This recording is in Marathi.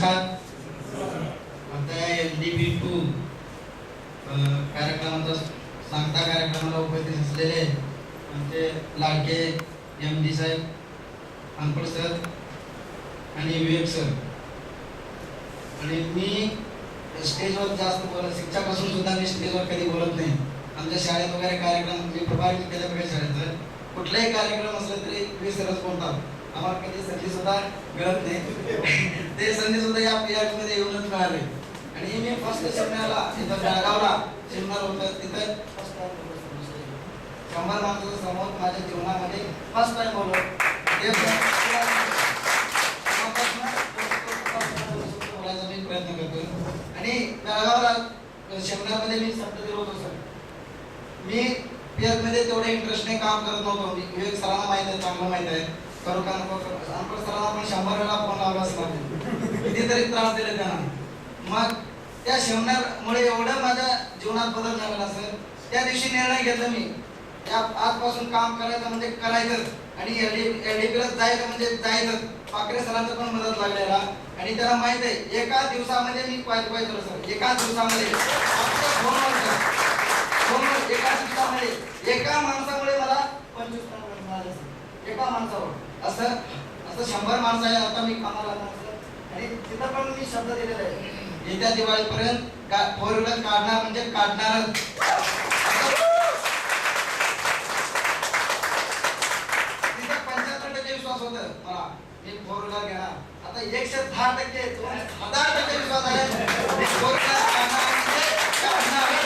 नमस्कार. आता LDB2 कार्यक्रमाचा सांगता कार्यक्रमाला उपस्थित असलेले आमचे लाडके MD साहेब, अंकुर सर आणि विवेक सर. आणि मी स्टेजवर जास्त बोलत, शिक्षक असून सुद्धा मी स्टेजवर कधी बोलत नाही. आमच्या शाळेत वगैरे कार्यक्रम मी प्रभावित केल्या बघा शाळेत कुठलाही कार्यक्रम असला तरी विसरच बोलतात. आम्हाला कधी संधी सुद्धा मिळत नाही. ते संधी सुद्धा या PRT मध्ये येऊनच मिळाले. आणि मी फर्स्ट सेमिनारला इथं बेळगावला सेमिनार होतं, तिथं 100 माणसाच्या समोर माझ्या जीवनामध्ये फर्स्ट टाइम बोललो. बोलायचा मी प्रयत्न करतो. आणि बेळगावला सेमिनारमध्ये मी शब्द दिलो होतो सर. मी PRT मध्ये तेवढे इंटरेस्टने काम करत नव्हतो. विवेक सरांना माहित आहे, चांगलं माहित आहे. करू का नको करू. अंकुर सरांना पण 100 वेळा फोन लावला असला, कितीतरी त्रास दिले त्यांना. मग त्या सेमिनारमुळे एवढं माझ्या जीवनात बदल झालेला सर. त्या दिवशी निर्णय घेतला मी, आजपासून काम करायचं म्हणजे करायचं आणि LDB जायचं म्हणजे जायचं. पाकरे सरांचा पण मदत लागलेला. आणि त्याला माहित आहे एका दिवसामध्ये मी क्वालिफाय झालो सर. एका दिवसामध्ये एका दिवसामध्ये एका माणसामुळे मला 25 नंबर मिळाले सर. एका माणसावर असं 100 माणसं आहे आता मी कामाला लागणार. आणि तिथं पण मी शब्द दिलेला आहे येत्या दिवाळीपर्यंत 4 व्हीलर काढणार म्हणजे काढणारच. तिथं 75% विश्वास होता मला, मी 4 व्हीलर घेणार. आता 110% 1000% विश्वास आहे. 4 व्हीलर काढणार म्हणजे काढणारच.